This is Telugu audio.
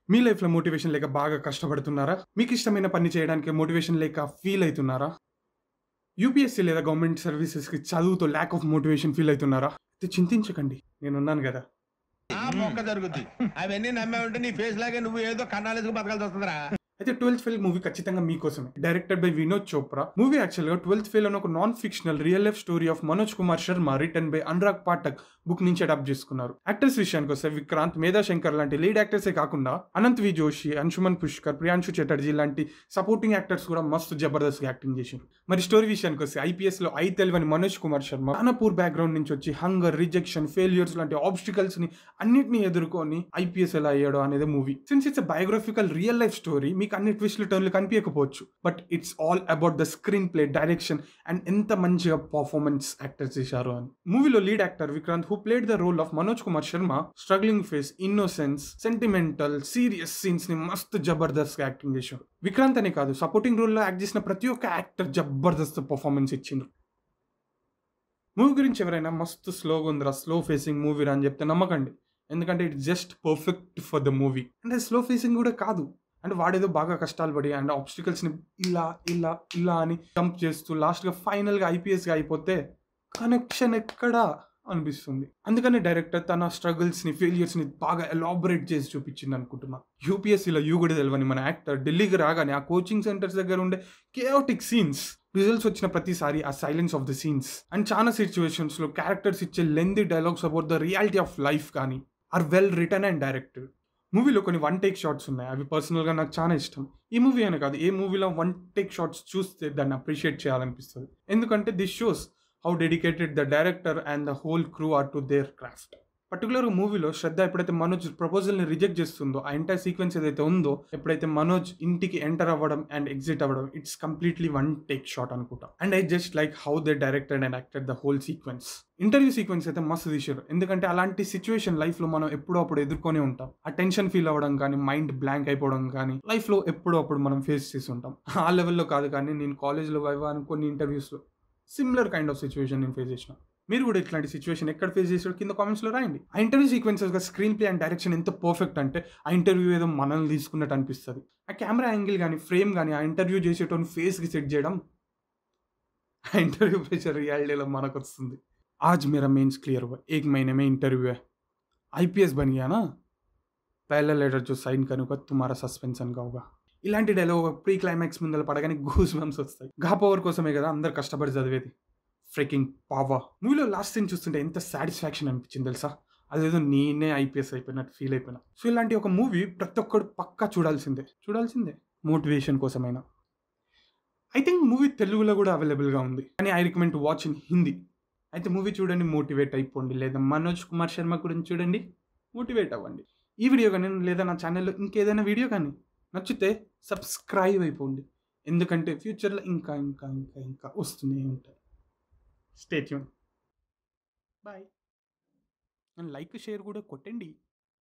మీ లైఫ్‌లో మోటివేషన్ లేక బాగా కష్టపడుతున్నారా? మీకిష్టమైన పని చేయడానికి మోటివేషన్ లేక ఫీల్ అయితున్నారా? యూపీఎస్సీ లేదా గవర్నమెంట్ సర్వీసెస్‌కి చదువుతో ల్యాక్ ఆఫ్ మోటివేషన్ ఫీల్ అయితున్నారా? అయితే చింతించకండి. నేనున్నాను గదా! మొక్క జరుగుద్ది. అవన్నీ నమ్మావంటే నీ ఫేస్ లాగే నువ్వు ఏదో కన్నాలేసుకు బతకాల్సి వస్తుందిరా. అయితే 'ట్వెల్త్ ఫెయిల్' మూవీ ఖచ్చితంగా మీకోసమే. Directed by Vinod Chopra. Movie యాక్చువల్‌గా 'ట్వెల్త్ ఫెయిల్' అని ఒక non fictional real life story of Manoj Kumar Sharma written by Anurag Pathak book నుంచి అడాప్ట్ చేసుకున్నారు. యాక్టర్స్ విషయానికొస్తే విక్రాంత్, మేధా శంకర్ లాంటి లీడ్ యాక్టర్సే కాకుండా అనంత్ వి జోషి, అంశుమన్ పుష్కర్, ప్రియాంశు చటర్జీ లాంటి సపోర్టింగ్ యాక్టర్స్ కూడా మస్తు జబర్దస్త్‌గా యాక్టింగ్ చేసిండ్రు. మరి స్టోరీ విషయానికొస్తే ఐపీఎస్‌లో ఐ తెలివని మనోజ్ కుమార్ శర్మ చాలా పూర్ బ్యాక్‌గ్రౌండ్ నుంచి వచ్చి హంగర్, రిజెక్షన్, ఫెయిల్యూర్స్ లాంటి ఆబ్స్టికల్స్‌ని అన్నిటిని ఎదుర్కొని ఐపీఎస్ ఎలా అయ్యాడో అనేది movie. Since it's a biographical real life story మీకు అన్ని ట్విస్ట్లు టర్న్లు కనిపించకపోవచ్చు. But it's all about the screen play, direction and ఎంత మంచిగా పర్ఫార్మెన్స్ యాక్టర్స్ చేశారు అని. మూవీలో lead actor Vikrant who played the role of Manoj Kumar Sharma struggling face, innocence, sentimental, serious scenes ని మస్తు జబర్దస్త్ గా యాక్టింగ్ చేశారు. విక్రాంత్ అనే కాదు, సపోర్టింగ్ రోల్ లో యాక్ట్ చేసిన ప్రతి ఒక్క యాక్టర్ జబర్దస్త్ పర్ఫార్మెన్స్ ఇచ్చిండ్రు. మూవీ గురించి ఎవరైనా మస్తు స్లోగా ఉందిరా, స్లో ఫేసింగ్ మూవీ రా అని చెప్తే నమ్మకండి. ఎందుకంటే it's just perfect for the movie. అంటే స్లో ఫేసింగ్ కూడా కాదు, అంటే వాడేదో బాగా కష్టాలు పడి అండ్ ఆబ్స్టికల్స్ని ఇలా ఇలా ఇలా అని జంప్ చేస్తూ లాస్ట్గా ఫైనల్గా ఐపీఎస్గా అయిపోతే కనెక్షన్ ఎక్కడా అనిపిస్తుంది. అందుకని డైరెక్టర్ తన స్ట్రగుల్స్ని, ఫెయిలియర్స్ని బాగా ఎలాబరేట్ చేసి చూపించింది అనుకుంటున్నా. యూపీఎస్సీలో యూ కూడా తెలియని మన యాక్టర్ ఢిల్లీకి రాగానే ఆ కోచింగ్ సెంటర్స్ దగ్గర ఉండే కేయోటిక్ సీన్స్, రిజల్ట్స్ వచ్చిన ప్రతిసారి ఆ silence of the scenes and చాలా సిచ్యువేషన్స్లో క్యారెక్టర్స్ ఇచ్చే lengthy dialogues about the reality of life కానీ are well written and directed. మూవీలో కొన్ని వన్ టేక్ షాట్స్ ఉన్నాయి, అవి పర్సనల్గా నాకు చాలా ఇష్టం. ఈ మూవీ అనే కాదు, ఏ మూవీలో వన్ టేక్ షాట్స్ చూస్తే దాన్ని అప్రిషియేట్ చేయాలనిపిస్తుంది. ఎందుకంటే this shows how dedicated the director and the whole crew are to their craft. పర్టికులర్గా మూవీలో శ్రద్ధ ఎప్పుడైతే మనోజ్ ప్రపోజల్ని రిజెక్ట్ చేస్తుందో, ఆ ఎంటైర్ సీక్వెన్స్ ఏదైతే ఉందో, ఎప్పుడైతే మనోజ్ ఇంటికి ఎంటర్ అవ్వడం అండ్ ఎగ్జిట్ అవ్వడం, it's completely one take shot అనుకుంటా. And I just like how they directed and acted the whole sequence. Interview sequence అయితే మస్తు తీశారు, ఎందుకంటే అలాంటి సిచ్యువేషన్ లైఫ్లో మనం ఎప్పుడో అప్పుడు ఎదుర్కొనే ఉంటాం. ఆ టెన్షన్ ఫీల్ అవ్వడం కానీ, మైండ్ బ్లాంక్ అయిపోవడం కానీ లైఫ్లో ఎప్పుడో అప్పుడు మనం ఫేస్ చేసి ఉంటాం. ఆ లెవెల్లో కాదు కానీ నేను కాలేజ్లో వైవా కొన్ని ఇంటర్వ్యూస్లో సిమిలర్ కైండ్ ఆఫ్ సిచ్యువేషన్ నేను ఫేస్ చేసిన. మీరు కూడా ఇట్లాంటి సిచ్యువేషన్ ఎక్కడ ఫేస్ చేసారో కింద కామెంట్స్లో రాయండి. ఆ ఇంటర్వ్యూ సీక్వెన్సెస్గా స్క్రీన్ ప్లే అండ్ డైరెక్షన్ ఎంత పర్ఫెక్ట్ అంటే ఆ ఇంటర్వ్యూ ఏదో మనల్ని తీసుకున్నట్టు అనిపిస్తుంది. ఆ కెమెరా యాంగిల్ కానీ, ఫ్రేమ్ కానీ, ఆ ఇంటర్వ్యూ చేసేటోని ఫేస్కి సెట్ చేయడం, ఆ ఇంటర్వ్యూ ప్రెషర్ రియాలిటీలో మనకు వస్తుంది. आज मेरा मेंस क्लियर हुआ, 1 महीने में इंटरव्यू है, आईपीएस बन गया ना, पहला लेटर जो साइन करूँगा तुम्हारा सस्पेंशन का होगा. ఇలాంటి డైలాగ్ ప్రీ క్లైమాక్స్ ముందర పడగానే గూస్ బంప్స్ వస్తాయి. గా పవర్ కోసమే కదా అందరు కష్టపడి చదివేది. Freaking power. మూవీలో లాస్ట్ సీన్ చూస్తుంటే ఎంత సాటిస్ఫాక్షన్ అనిపించింది తెలుసా, అదేదో నేనే ఐపీఎస్ అయిపోయినట్టు ఫీల్ అయిపోయినా. సో ఇలాంటి ఒక మూవీ ప్రతి ఒక్కడు పక్కా చూడాల్సిందే మోటివేషన్ కోసమైనా. ఐ థింక్ మూవీ తెలుగులో కూడా అవైలబుల్గా ఉంది, కానీ I recommend to watch in Hindi. అయితే మూవీ చూడండి, మోటివేట్ అయిపోండి, లేదా మనోజ్ కుమార్ శర్మ గురించి చూడండి, మోటివేట్ అవ్వండి. ఈ వీడియో కానీ లేదా నా ఛానల్లో ఇంకేదైనా వీడియో కానీ నచ్చితే సబ్స్క్రైబ్ అయిపోండి, ఎందుకంటే ఫ్యూచర్లో ఇంకా ఇంకా ఇంకా ఇంకా వస్తూనే ఉంటాయి. Stay tune. Bye. And like share కూడా కొట్టండి.